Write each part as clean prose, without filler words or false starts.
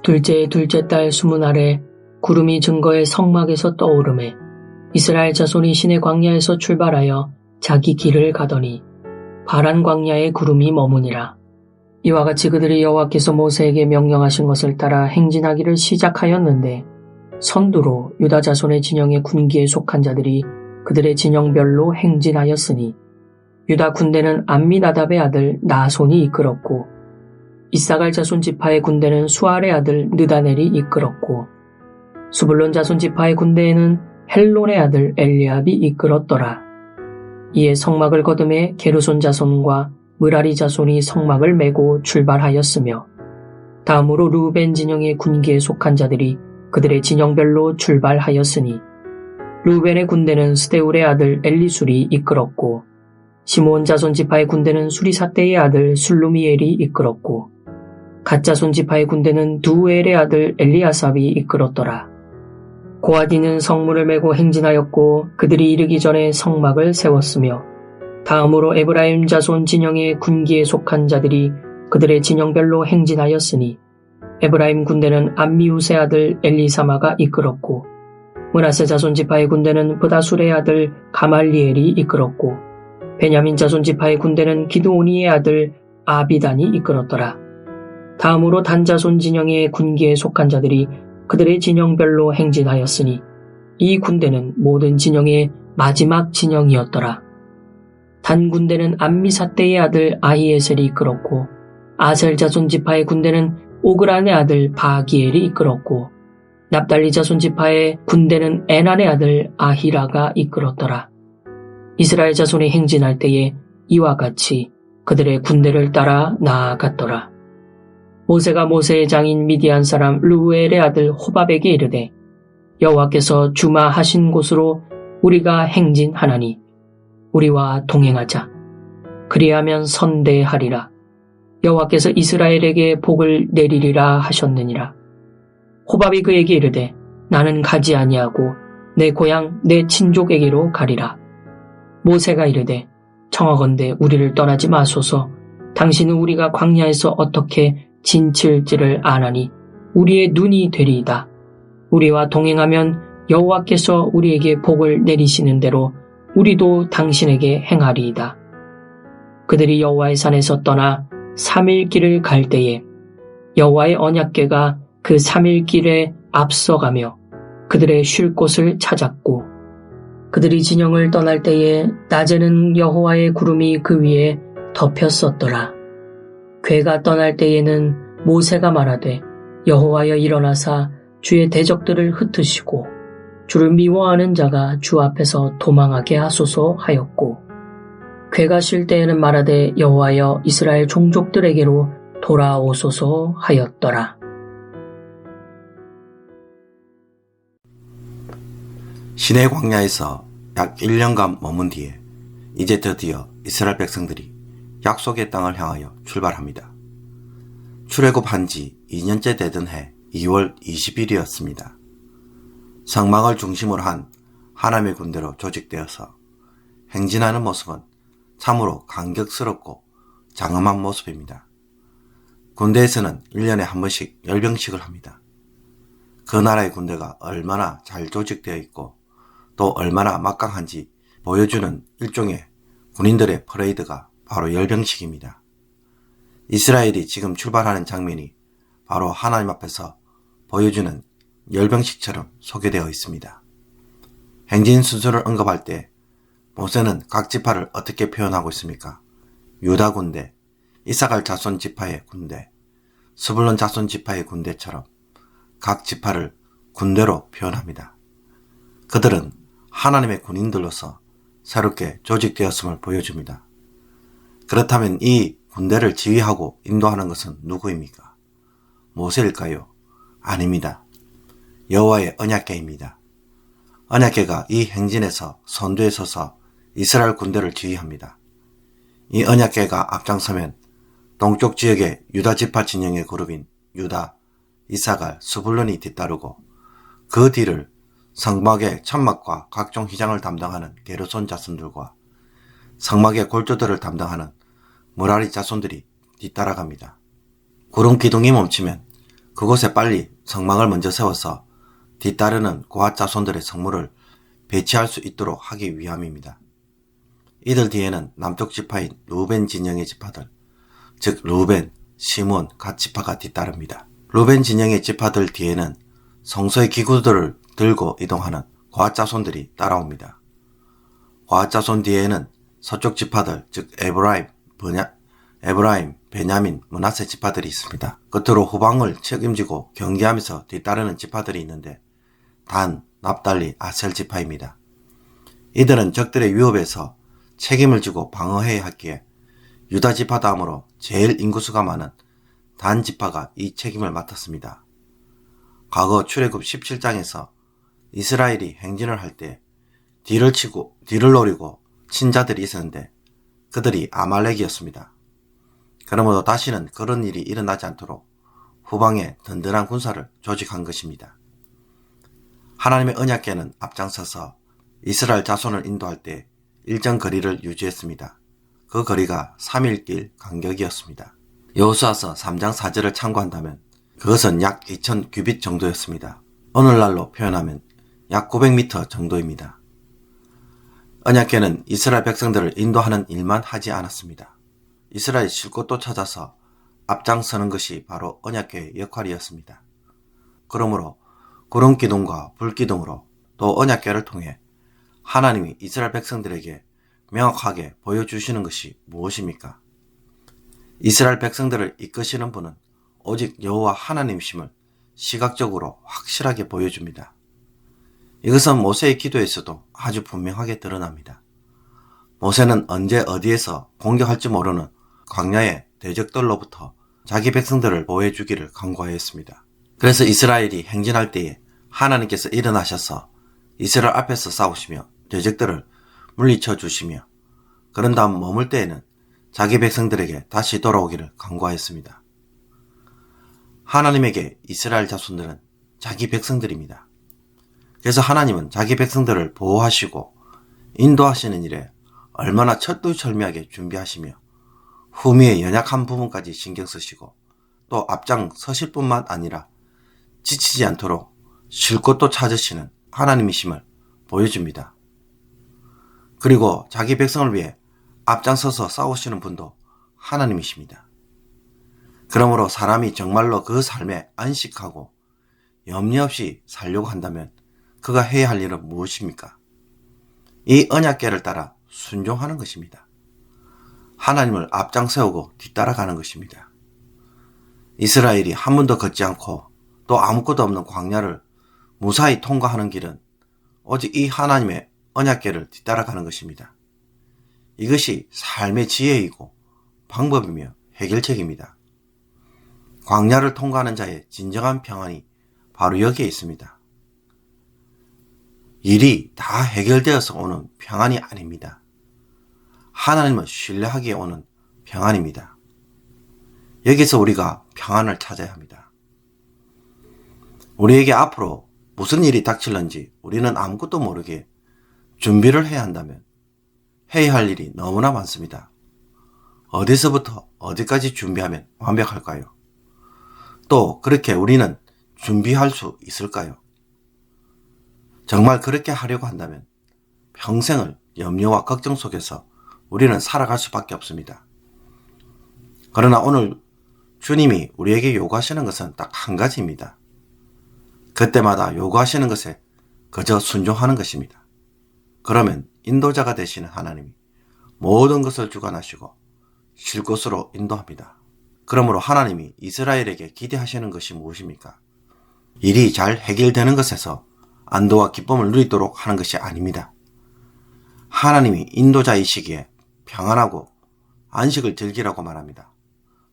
둘째의 둘째 달 수문날에 구름이 증거의 성막에서 떠오르매 이스라엘 자손이 시내 광야에서 출발하여 자기 길을 가더니 바란 광야에 구름이 머무니라. 이와 같이 그들이 여호와께서 모세에게 명령하신 것을 따라 행진하기를 시작하였는데 선두로 유다 자손의 진영의 군기에 속한 자들이 그들의 진영별로 행진하였으니 유다 군대는 암미나답의 아들 나손이 이끌었고 이사갈 자손 지파의 군대는 수알의 아들 느다넬이 이끌었고 수불론 자손 지파의 군대에는 헬론의 아들 엘리압이 이끌었더라. 이에 성막을 거듭해 게르손 자손과 므라리 자손이 성막을 메고 출발하였으며 다음으로 루벤 진영의 군기에 속한 자들이 그들의 진영별로 출발하였으니 루벤의 군대는 스데울의 아들 엘리술이 이끌었고 시므온 자손 지파의 군대는 수리사떼의 아들 술루미엘이 이끌었고 갓 자손 지파의 군대는 두엘의 아들 엘리아삽이 이끌었더라. 고아디는 성문을 메고 행진하였고 그들이 이르기 전에 성막을 세웠으며 다음으로 에브라임 자손 진영의 군기에 속한 자들이 그들의 진영별로 행진하였으니 에브라임 군대는 암미우스의 아들 엘리사마가 이끌었고 므낫세 자손 지파의 군대는 브다술의 아들 가말리엘이 이끌었고 베냐민 자손 지파의 군대는 기드오니의 아들 아비단이 이끌었더라. 다음으로 단 자손 진영의 군기에 속한 자들이 그들의 진영별로 행진하였으니 이 군대는 모든 진영의 마지막 진영이었더라. 단 군대는 암미사떼의 아들 아히에셀이 이끌었고 아셀 자손 지파의 군대는 오그란의 아들 바기엘이 이끌었고 납달리 자손 지파의 군대는 에난의 아들 아히라가 이끌었더라. 이스라엘 자손이 행진할 때에 이와 같이 그들의 군대를 따라 나아갔더라. 모세가 모세의 장인 미디안 사람 르우엘의 아들 호밥에게 이르되 여호와께서 주마하신 곳으로 우리가 행진하나니 우리와 동행하자. 그리하면 선대하리라. 여호와께서 이스라엘에게 복을 내리리라 하셨느니라. 호밥이 그에게 이르되 나는 가지 아니하고 내 고향 내 친족에게로 가리라. 모세가 이르되 청하건대 우리를 떠나지 마소서. 당신은 우리가 광야에서 어떻게 진칠지를 아나니 우리의 눈이 되리이다. 우리와 동행하면 여호와께서 우리에게 복을 내리시는 대로 우리도 당신에게 행하리이다. 그들이 여호와의 산에서 떠나 3일 길을 갈 때에 여호와의 언약궤가 그 3일 길에 앞서가며 그들의 쉴 곳을 찾았고 그들이 진영을 떠날 때에 낮에는 여호와의 구름이 그 위에 덮였었더라. 궤가 떠날 때에는 모세가 말하되 여호와여 일어나사 주의 대적들을 흩으시고 주를 미워하는 자가 주 앞에서 도망하게 하소서 하였고 궤가 쉴 때에는 말하되 여호와여 이스라엘 종족들에게로 돌아오소서 하였더라. 시내 광야에서 약 1년간 머문 뒤에 이제 드디어 이스라엘 백성들이 약속의 땅을 향하여 출발합니다. 출애굽한 지 2년째 되던 해 2월 20일이었습니다. 성막을 중심으로 한 하나님의 군대로 조직되어서 행진하는 모습은 참으로 감격스럽고 장엄한 모습입니다. 군대에서는 1년에 한 번씩 열병식을 합니다. 그 나라의 군대가 얼마나 잘 조직되어 있고 또 얼마나 막강한지 보여주는 일종의 군인들의 퍼레이드가 바로 열병식입니다. 이스라엘이 지금 출발하는 장면이 바로 하나님 앞에서 보여주는 열병식처럼 소개되어 있습니다. 행진 순서를 언급할 때 모세는 각 지파를 어떻게 표현하고 있습니까? 유다 군대, 이사갈 자손 지파의 군대, 스불론 자손 지파의 군대처럼 각 지파를 군대로 표현합니다. 그들은 하나님의 군인들로서 새롭게 조직되었음을 보여줍니다. 그렇다면 이 군대를 지휘하고 인도하는 것은 누구입니까? 모세일까요? 아닙니다. 여호와의 언약궤입니다. 언약궤가 이 행진에서 선두에 서서 이스라엘 군대를 지휘합니다. 이 언약궤가 앞장서면 동쪽 지역의 유다 지파 진영의 그룹인 유다, 이사갈, 스불론이 뒤따르고 그 뒤를 성막의 천막과 각종 휘장을 담당하는 게르손 자손들과 성막의 골조들을 담당하는 므라리 자손들이 뒤따라갑니다. 구름 기둥이 멈추면 그곳에 빨리 성막을 먼저 세워서 뒤따르는 고앗 자손들의 성물을 배치할 수 있도록 하기 위함입니다. 이들 뒤에는 남쪽 지파인 루벤 진영의 지파들, 즉 루벤, 시몬, 갓 지파가 뒤따릅니다. 루벤 진영의 지파들 뒤에는 성소의 기구들을 들고 이동하는 고앗 자손들이 따라옵니다. 고앗 자손 뒤에는 서쪽 지파들, 즉 에브라임, 베냐민, 므낫세 지파들이 있습니다. 끝으로 후방을 책임지고 경계하면서 뒤따르는 지파들이 있는데 단, 납달리, 아셀 지파입니다. 이들은 적들의 위협에서 책임을 지고 방어해야 하기에 유다 지파 다음으로 제일 인구수가 많은 단 지파가 이 책임을 맡았습니다. 과거 출애굽 17장에서 이스라엘이 행진을 할 때 뒤를 노리고 친 자들이 있었는데 그들이 아말렉이었습니다. 그러므로 다시는 그런 일이 일어나지 않도록 후방에 든든한 군사를 조직한 것입니다. 하나님의 언약궤는 앞장서서 이스라엘 자손을 인도할 때 일정 거리를 유지했습니다. 그 거리가 3일 간격이었습니다. 여호수아서 3장 4절을 참고한다면 그것은 약 2000 규빗 정도였습니다. 오늘날로 표현하면 약 900m 정도입니다. 언약궤는 이스라엘 백성들을 인도하는 일만 하지 않았습니다. 이스라엘 쉴 곳도 찾아서 앞장서는 것이 바로 언약궤의 역할이었습니다. 그러므로 구름기둥과 불기둥으로 또 언약궤를 통해 하나님이 이스라엘 백성들에게 명확하게 보여주시는 것이 무엇입니까? 이스라엘 백성들을 이끄시는 분은 오직 여호와 하나님이심을 시각적으로 확실하게 보여줍니다. 이것은 모세의 기도에서도 아주 분명하게 드러납니다. 모세는 언제 어디에서 공격할지 모르는 광야의 대적들로부터 자기 백성들을 보호해주기를 간구하였습니다. 그래서 이스라엘이 행진할 때에 하나님께서 일어나셔서 이스라엘 앞에서 싸우시며 대적들을 물리쳐 주시며 그런 다음 머물 때에는 자기 백성들에게 다시 돌아오기를 간구하였습니다. 하나님에게 이스라엘 자손들은 자기 백성들입니다. 그래서 하나님은 자기 백성들을 보호하시고 인도하시는 일에 얼마나 철두철미하게 준비하시며 후미의 연약한 부분까지 신경 쓰시고 또 앞장 서실 뿐만 아니라 지치지 않도록 쉴 곳도 찾으시는 하나님이심을 보여줍니다. 그리고 자기 백성을 위해 앞장서서 싸우시는 분도 하나님이십니다. 그러므로 사람이 정말로 그 삶에 안식하고 염려 없이 살려고 한다면 그가 해야 할 일은 무엇입니까? 이 언약궤를 따라 순종하는 것입니다. 하나님을 앞장 세우고 뒤따라가는 것입니다. 이스라엘이 한 번도 걷지 않고 또 아무것도 없는 광야를 무사히 통과하는 길은 오직 이 하나님의 언약궤를 뒤따라가는 것입니다. 이것이 삶의 지혜이고 방법이며 해결책입니다. 광야를 통과하는 자의 진정한 평안이 바로 여기에 있습니다. 일이 다 해결되어서 오는 평안이 아닙니다. 하나님을 신뢰하기에 오는 평안입니다. 여기서 우리가 평안을 찾아야 합니다. 우리에게 앞으로 무슨 일이 닥칠는지 우리는 아무것도 모르게 준비를 해야 한다면 해야 할 일이 너무나 많습니다. 어디서부터 어디까지 준비하면 완벽할까요? 또 그렇게 우리는 준비할 수 있을까요? 정말 그렇게 하려고 한다면 평생을 염려와 걱정 속에서 우리는 살아갈 수밖에 없습니다. 그러나 오늘 주님이 우리에게 요구하시는 것은 딱 한 가지입니다. 그때마다 요구하시는 것에 그저 순종하는 것입니다. 그러면 인도자가 되시는 하나님이 모든 것을 주관하시고 쉴 곳으로 인도합니다. 그러므로 하나님이 이스라엘에게 기대하시는 것이 무엇입니까? 일이 잘 해결되는 것에서 안도와 기쁨을 누리도록 하는 것이 아닙니다. 하나님이 인도자이시기에 평안하고 안식을 즐기라고 말합니다.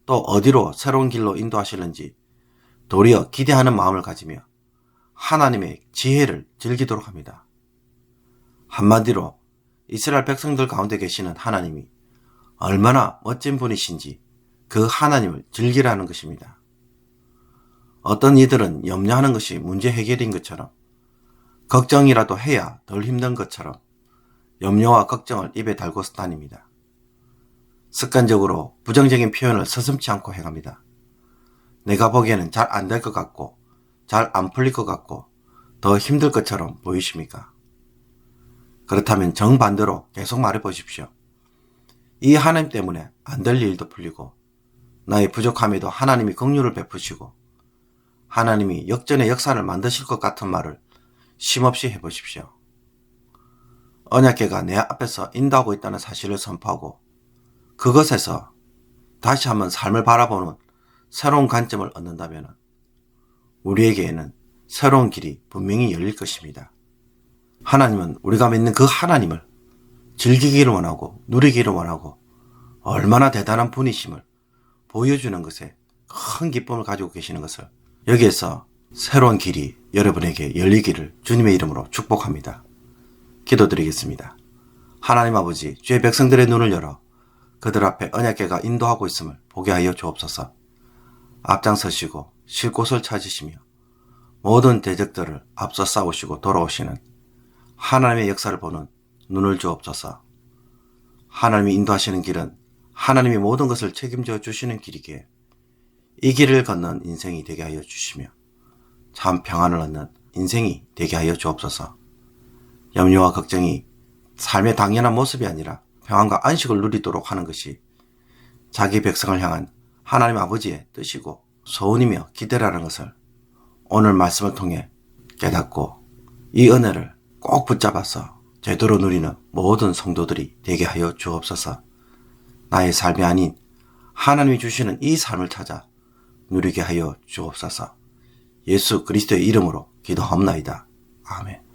또 어디로 새로운 길로 인도하실는지 도리어 기대하는 마음을 가지며 하나님의 지혜를 즐기도록 합니다. 한마디로 이스라엘 백성들 가운데 계시는 하나님이 얼마나 멋진 분이신지 그 하나님을 즐기라는 것입니다. 어떤 이들은 염려하는 것이 문제 해결인 것처럼 걱정이라도 해야 덜 힘든 것처럼 염려와 걱정을 입에 달고 다닙니다. 습관적으로 부정적인 표현을 서슴지 않고 행합니다. 내가 보기에는 잘 안 될 것 같고 잘 안 풀릴 것 같고 더 힘들 것처럼 보이십니까? 그렇다면 정반대로 계속 말해 보십시오. 이 하나님 때문에 안 될 일도 풀리고 나의 부족함에도 하나님이 긍휼을 베푸시고 하나님이 역전의 역사를 만드실 것 같은 말을 쉼없이 해보십시오. 언약궤가 내 앞에서 인도하고 있다는 사실을 선포하고 그것에서 다시 한번 삶을 바라보는 새로운 관점을 얻는다면 우리에게는 새로운 길이 분명히 열릴 것입니다. 하나님은 우리가 믿는 그 하나님을 즐기기를 원하고 누리기를 원하고 얼마나 대단한 분이심을 보여주는 것에 큰 기쁨을 가지고 계시는 것을 여기에서 새로운 길이 여러분에게 열리기를 주님의 이름으로 축복합니다. 기도드리겠습니다. 하나님 아버지, 주의 백성들의 눈을 열어 그들 앞에 언약궤가 인도하고 있음을 보게 하여 주옵소서. 앞장서시고 쉴 곳을 찾으시며 모든 대적들을 앞서 싸우시고 돌아오시는 하나님의 역사를 보는 눈을 주옵소서. 하나님이 인도하시는 길은 하나님이 모든 것을 책임져 주시는 길이기에 이 길을 걷는 인생이 되게 하여 주시며 참 평안을 얻는 인생이 되게 하여 주옵소서. 염려와 걱정이 삶의 당연한 모습이 아니라 평안과 안식을 누리도록 하는 것이 자기 백성을 향한 하나님 아버지의 뜻이고 소원이며 기대라는 것을 오늘 말씀을 통해 깨닫고 이 은혜를 꼭 붙잡아서 제대로 누리는 모든 성도들이 되게 하여 주옵소서. 나의 삶이 아닌 하나님이 주시는 이 삶을 찾아 누리게 하여 주옵소서. 예수 그리스도의 이름으로 기도하옵나이다. 아멘.